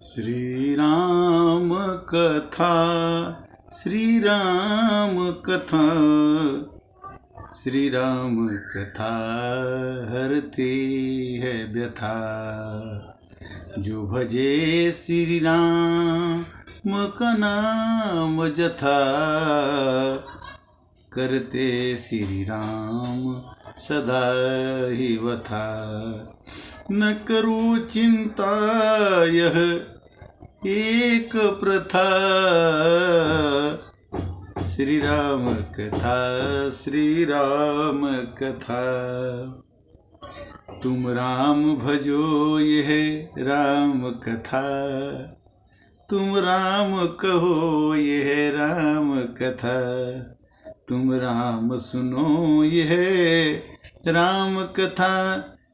श्री राम कथा, श्री राम कथा, श्री राम कथा हरती है व्यथा। जो भजे श्री राम का नाम जथा, करते श्री राम सदा ही वथा। न करो चिंता यह एक प्रथा, श्री राम कथा, श्री राम कथा। तुम राम भजो यह राम कथा, तुम राम कहो यह राम कथा। तुम राम सुनो यह राम कथा,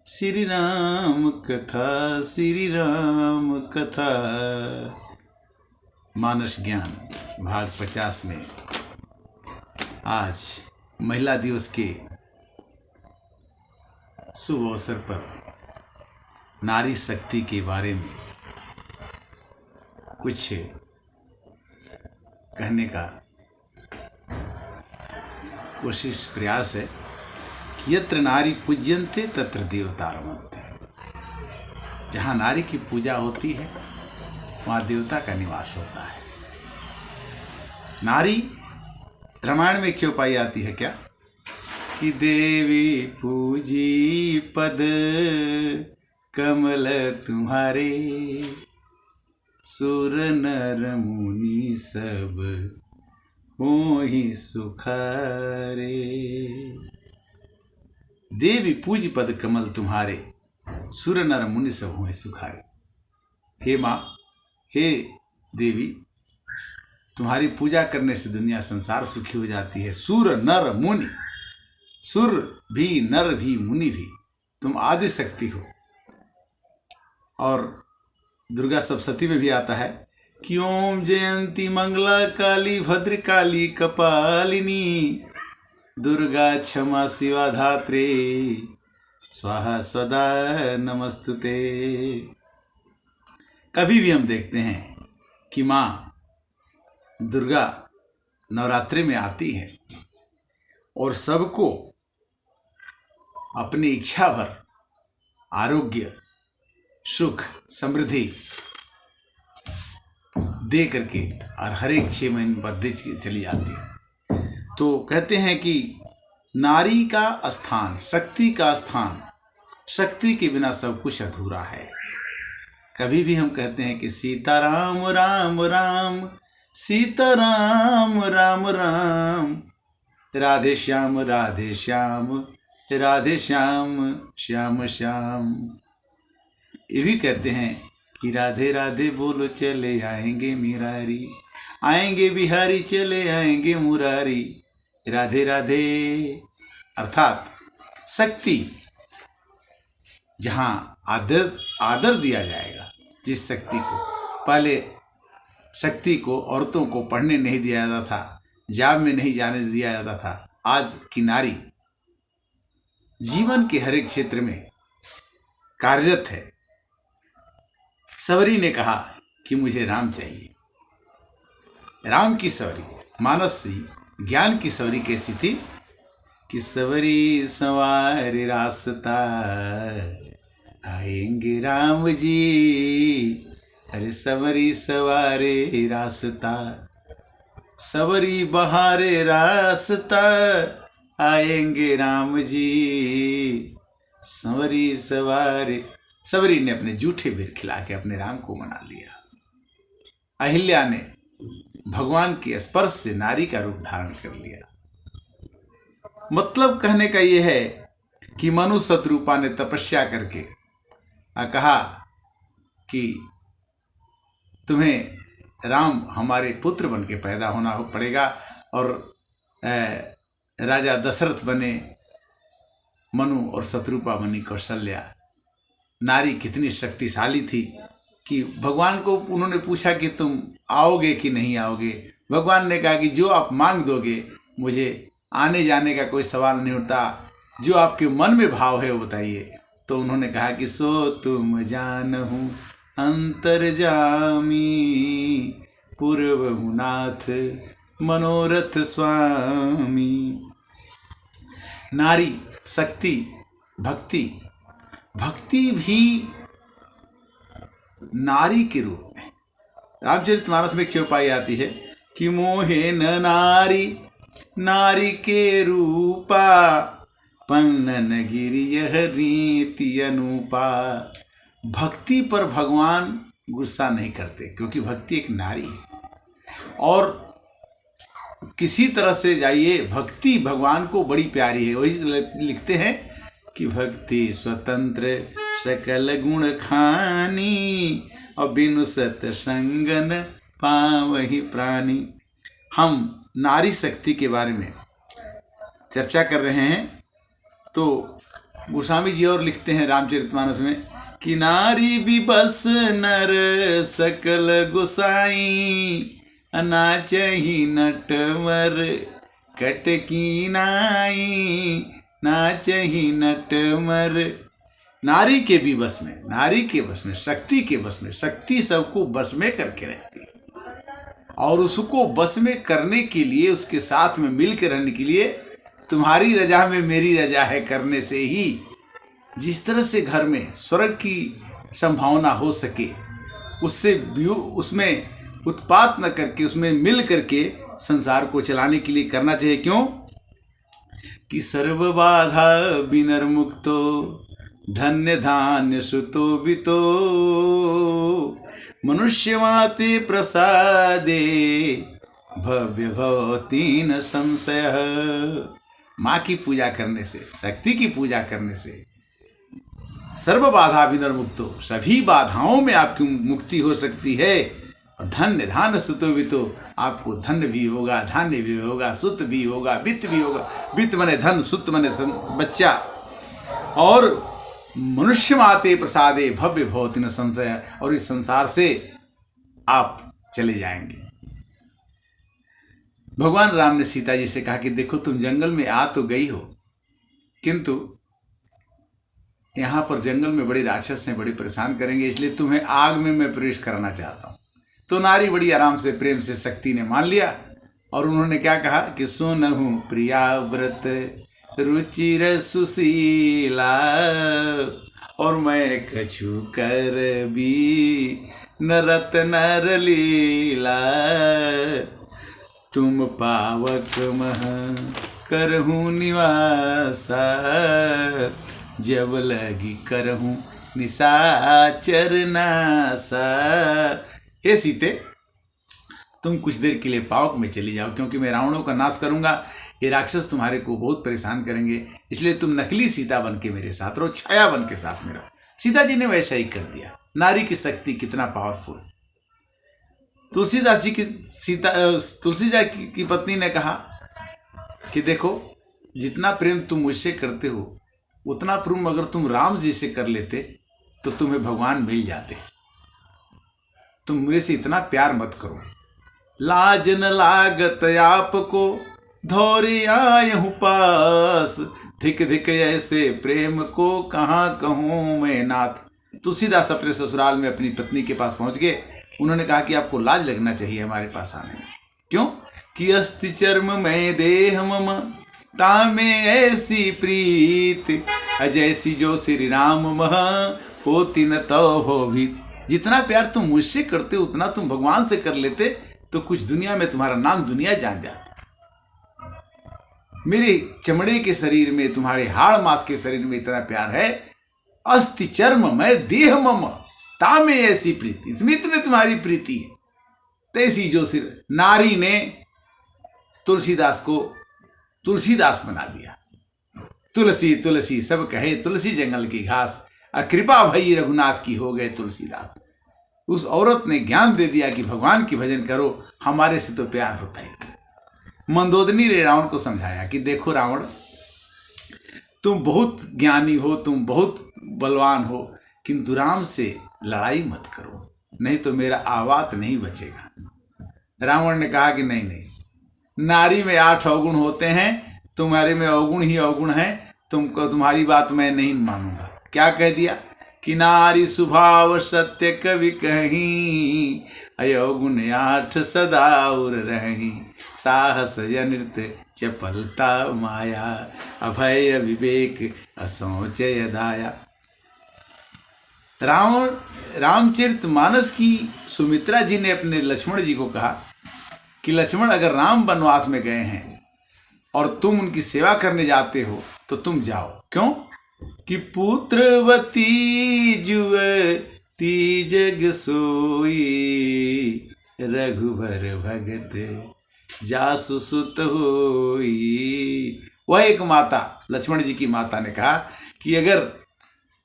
श्री राम कथा, श्री राम कथा। मानस ज्ञान भाग 50 में आज महिला दिवस के शुभ अवसर पर नारी शक्ति के बारे में कुछ कहने का कोशिश प्रयास है। यत्र नारी पूज्यन्ते तत्र देवता रमन्ते। जहाँ नारी की पूजा होती है वहाँ देवता का निवास होता है। नारी रामायण में क्यों पाई जाती है क्या? कि देवी पूजी पद कमल तुम्हारे, सुर नर मुनि सब मोहि सुखारे। देवी पूज पद कमल तुम्हारे, सुर नर मुनि सब हों सुखारे। हे माँ, हे देवी, तुम्हारी पूजा करने से दुनिया संसार सुखी हो जाती है। सुर नर मुनि, सुर भी नर भी मुनि भी, तुम आदि शक्ति हो। और दुर्गा सप्तशती में भी आता है कि ओम जयंती मंगला काली भद्र काली कपालिनी, दुर्गा क्षमा शिवा धात्रे, स्वाहा स्वदा नमस्तुते। कभी भी हम देखते हैं कि माँ दुर्गा नवरात्रि में आती है और सबको अपनी इच्छा भर आरोग्य, सुख, समृद्धि दे करके और हर एक 6 महीने बाद दे चली जाती है। तो कहते हैं कि नारी का स्थान, शक्ति का स्थान, शक्ति के बिना सब कुछ अधूरा है। कभी भी हम कहते हैं कि सीताराम राम राम, सीताराम राम राम, राधे श्याम राधे श्याम, राधे श्याम श्याम श्याम। ये भी कहते हैं कि राधे राधे बोलो चले आएंगे मुरारी, आएंगे बिहारी चले आएंगे मुरारी। राधे राधे अर्थात शक्ति, जहाँ आदर दिया जाएगा जिस शक्ति को। पहले शक्ति को औरतों को पढ़ने नहीं दिया जाता था, जाब में नहीं जाने दिया जाता था। आज की नारी जीवन के हर एक क्षेत्र में कार्यरत है। सवरी ने कहा कि मुझे राम चाहिए। राम की सवरी, मानस ज्ञान की सवरी कैसी थी कि सवरी सवार रास्ता, आएंगे राम जी। अरे सवरी सवारे रास्ता, सवरी बहारे रास्ता, आएंगे राम जी। सवरी सवारे, सवरी ने अपने जूठे बेर खिला के अपने राम को मना लिया। अहिल्या ने भगवान के स्पर्श से नारी का रूप धारण कर लिया। मतलब कहने का यह है कि मनु शत्रुपा ने तपस्या करके कहा कि तुम्हें राम हमारे पुत्र बन के पैदा होना पड़ेगा। और राजा दशरथ बने मनु और शत्रुपा बनी कौशल्या। नारी कितनी शक्तिशाली थी कि भगवान को उन्होंने पूछा कि तुम आओगे कि नहीं आओगे। भगवान ने कहा कि जो आप मांग दोगे, मुझे आने जाने का कोई सवाल नहीं उठता, जो आपके मन में भाव है वो बताइए। तो उन्होंने कहा कि सो तुम जानहूँ अंतर्जामी पूर्वहुनाथ मनोरथ स्वामी। नारी शक्ति भक्ति, भक्ति भी नारी के रूप में। रामचरितमानस में एक चौपाई आती है कि मोहे न नारी नारी के रूपा, पन्नन गिरियह रीति अनुपा। भक्ति पर भगवान गुस्सा नहीं करते, क्योंकि भक्ति एक नारी है। और किसी तरह से जाइए, भक्ति भगवान को बड़ी प्यारी है। वही लिखते हैं कि भक्ति स्वतंत्र सकल गुण खानी, और बिनु सतसंगन पावहि प्राणी। हम नारी शक्ति के बारे में चर्चा कर रहे हैं, तो गोस्वामी जी और लिखते हैं रामचरितमानस में कि नारी भी बस नर सकल गोसाई, नाचहि नटवर कटकी नाई, नाचहि नटवर। नारी के भी बस में, नारी के बस में, शक्ति के बस में। शक्ति सबको बस में करके रहती है, और उसको बस में करने के लिए, उसके साथ में मिल के रहने के लिए, तुम्हारी रजा में मेरी रजा है करने से ही जिस तरह से घर में स्वर्ग की संभावना हो सके, उससे उसमें उत्पात न करके, उसमें मिल करके संसार को चलाने के लिए करना चाहिए। क्यों कि सर्व बाधा बिनर मुक्तो, धन्य धान्य सुतो बितो, मनुष्य माते प्रसादे, भव्य भवती न संशय। माँ की पूजा करने से, शक्ति की पूजा करने से सर्व बाधा बिनर मुक्तो, सभी बाधाओं में आपकी मुक्ति हो सकती है। और धन्य धान्य सुतो बितो, आपको धन्य भी होगा, धान्य भी होगा, सुत भी होगा, वित्त भी होगा। वित्त मने धन, सुत मने बच्चा। और मनुष्य माते प्रसादे, भव्य भवति न संशय। और इस संसार से आप चले जाएंगे। भगवान राम ने सीता जी से कहा कि देखो, तुम जंगल में आ तो गई हो, किंतु यहाँ पर जंगल में बड़े राक्षस हैं, बड़े परेशान करेंगे, इसलिए तुम्हें आग में मैं प्रवेश कराना चाहता हूँ। तो नारी बड़ी आराम से, प्रेम से शक्ति ने मान लिया। और उन्होंने क्या कहा कि सुनहु प्रिया व्रत रुचिर सुशीला, और मैं कछु कर भी नरत नर लीला, तुम पावक मह करहूँ निवासा, जब लगी करहूँ निशाचर नासा। हे सीते, तुम कुछ देर के लिए पावक में चली जाओ, क्योंकि मैं रावणों का नाश करूंगा। ये राक्षस तुम्हारे को बहुत परेशान करेंगे, इसलिए तुम नकली सीता बन के मेरे साथ रहो, छाया बन के साथ में रहो। सीता जी ने वैसा ही कर दिया। नारी की शक्ति कितना पावरफुल। तुलसीदास जी की तुलसीदास की पत्नी ने कहा कि देखो, जितना प्रेम तुम मुझसे करते हो, उतना प्रेम अगर तुम राम जी से कर लेते तो तुम्हें भगवान मिल जाते। तुम मेरे से इतना प्यार मत करो। लाज न लागत आपको, धौरे आयहूँ पास, धिक धिक ऐसे प्रेम को कहाँ कहूँ मैं नाथ। तुलसीदास अपने ससुराल में अपनी पत्नी के पास पहुंच गए। उन्होंने कहा कि आपको लाज लगना चाहिए हमारे पास आने में। क्यों कि अस्ति चर्म में देह मम, तामे ऐसी प्रीत, अजैसी जो श्री राम मह होती न तो हो भी। जितना प्यार तुम मुझसे करते उतना तुम भगवान से कर लेते तो कुछ दुनिया में तुम्हारा नाम दुनिया जान जाती। मेरे चमड़े के शरीर में, तुम्हारे हाड़ मांस के शरीर में इतना प्यार है। अस्ति चर्म में देह मम, तामे ऐसी प्रीति, इसमें इतने तुम्हारी प्रीति है। तैसी जो सिर नारी ने तुलसीदास को तुलसीदास बना दिया। तुलसी तुलसी सब कहे, तुलसी जंगल की घास, कृपा भई रघुनाथ की हो गए तुलसीदास। उस औरत ने ज्ञान दे दिया कि भगवान की भजन करो, हमारे से तो प्यार होता है। मंदोदरी ने रावण को समझाया कि देखो रावण, तुम बहुत ज्ञानी हो, तुम बहुत बलवान हो, किंतु राम से लड़ाई मत करो, नहीं तो मेरा आवात नहीं बचेगा। रावण ने कहा कि नहीं नहीं, नारी में 8 अवगुण होते हैं, तुम्हारे में अवगुण ही अवगुण है, तुम्हारी बात मैं नहीं मानूंगा। क्या कह दिया कि नारी स्वभाव सत्य कवि कहीं, अयोगुण आठ सदा उर रही, साहस नृत्य चपलता माया, अभय विवेक असंचय दाया। रामचरितमानस की सुमित्रा जी ने अपने लक्ष्मण जी को कहा कि लक्ष्मण, अगर राम वनवास में गए हैं और तुम उनकी सेवा करने जाते हो तो तुम जाओ। क्यों? कि पुत्रवती जुअती जग सोई, रघुबर भगत जासु सुत होई। वह एक माता, लक्ष्मण जी की माता ने कहा कि अगर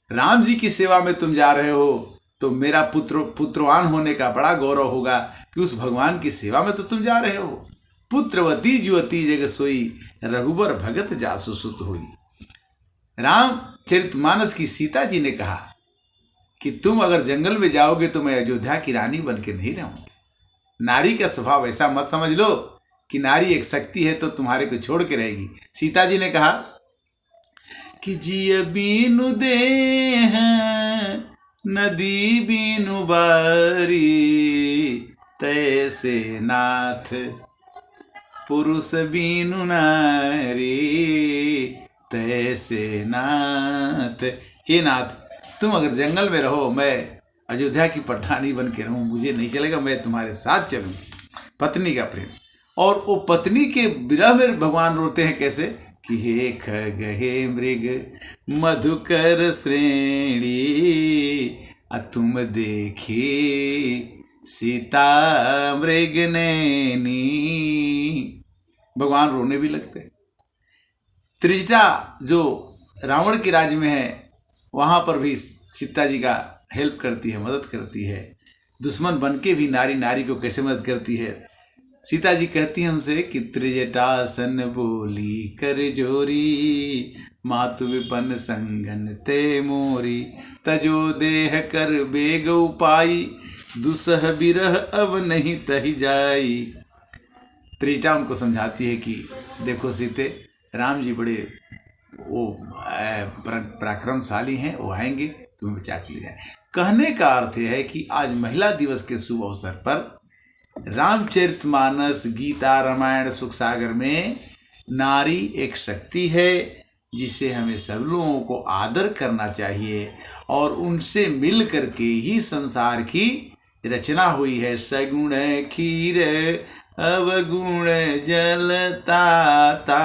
राम जी की सेवा में तुम जा रहे हो तो मेरा पुत्रवान होने का बड़ा गौरव होगा कि उस भगवान की सेवा में तो तुम जा रहे हो। पुत्रवती जुअती जग सोई, रघुबर भगत जासु सुत होई। रामचरितमानस की सीता जी ने कहा कि तुम अगर जंगल में जाओगे तो मैं अयोध्या की रानी बन के नहीं रहूंगी। नारी का स्वभाव ऐसा मत समझ लो कि नारी एक शक्ति है तो तुम्हारे को छोड़ के रहेगी। सीता जी ने कहा कि जिय बीनु देह नदी बीनु बारी, तैसे नाथ पुरुष बीनु नारी, तैसे नाथ। हे नाथ, तुम अगर जंगल में रहो, मैं अयोध्या की पठानी बन के रहूं, मुझे नहीं चलेगा, मैं तुम्हारे साथ चलूंगी। पत्नी का प्रेम। और वो पत्नी के विरह में भगवान रोते हैं कैसे कि हे खग हे मृग मधुकर श्रेणी, तुम देखी सीता मृग नैनी। भगवान रोने भी लगते हैं। त्रिजटा जो रावण के राज्य में है, वहां पर भी सीता जी का हेल्प करती है, मदद करती है। दुश्मन बन के भी नारी को कैसे मदद करती है। सीता जी कहती हैं हमसे कि त्रिजटासन बोली कर जोरी, मातु विपन्न संगन ते मोरी, तजो देह कर बेग उपाई, दुसह बिरह अब नहीं तही जाई। त्रिजटा उनको समझाती है कि देखो सीते, राम जी बड़े वो पराक्रमशाली हैं, वो आएंगे तुम्हें बचा के ले जाए। कहने का अर्थ है कि आज महिला दिवस के शुभ अवसर पर रामचरितमानस, गीता, रामायण, सुख सागर में नारी एक शक्ति है जिसे हमें सब लोगों को आदर करना चाहिए और उनसे मिल करके ही संसार की रचना हुई है। सगुण खीर अवगुण जलताता,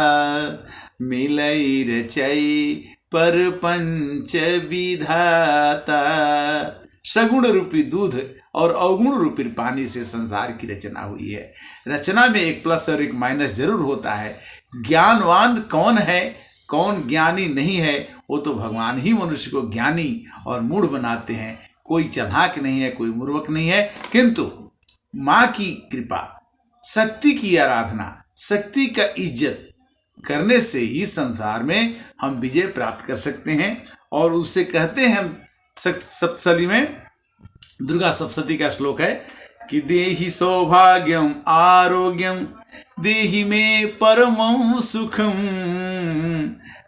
मिलई रचई पर पंच विधाता। सगुण रूपी दूध और अवगुण रूपी पानी से संसार की रचना हुई है। रचना में एक प्लस और एक माइनस जरूर होता है। ज्ञानवान कौन है, कौन ज्ञानी नहीं है, वो तो भगवान ही मनुष्य को ज्ञानी और मूढ़ बनाते हैं। कोई चालाक नहीं है, कोई मूर्ख नहीं है, किंतु माँ की कृपा, शक्ति की आराधना, शक्ति का इज्जत करने से ही संसार में हम विजय प्राप्त कर सकते हैं। और उससे कहते हैं हम सप्तशती में, दुर्गा सप्तशती का श्लोक है कि देहि सौभाग्यम आरोग्यम, देहि में परमं सुखम,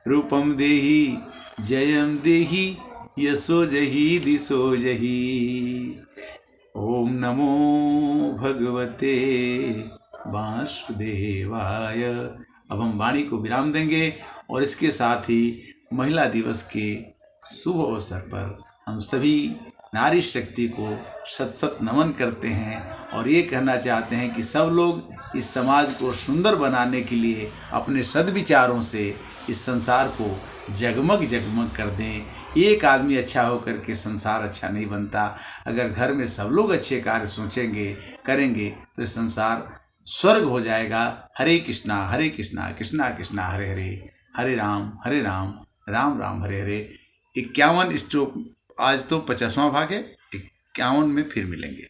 रूपम देहि जयम देहि यशो जहि दिशो जहि। ओम नमो भगवते वासुदेवाय। अब हम वाणी को विराम देंगे और इसके साथ ही महिला दिवस के शुभ अवसर पर हम सभी नारी शक्ति को शत शत नमन करते हैं और ये कहना चाहते हैं कि सब लोग इस समाज को सुंदर बनाने के लिए अपने सद्विचारों से इस संसार को जगमग जगमग कर दें। एक आदमी अच्छा होकर के संसार अच्छा नहीं बनता। अगर घर में सब लोग अच्छे कार्य सोचेंगे, करेंगे तो इस संसार स्वर्ग हो जाएगा। हरे कृष्णा कृष्णा कृष्णा हरे हरे, हरे राम राम राम हरे हरे। 51 स्ट्रोक, आज तो 50वां भाग है। 51 में फिर मिलेंगे।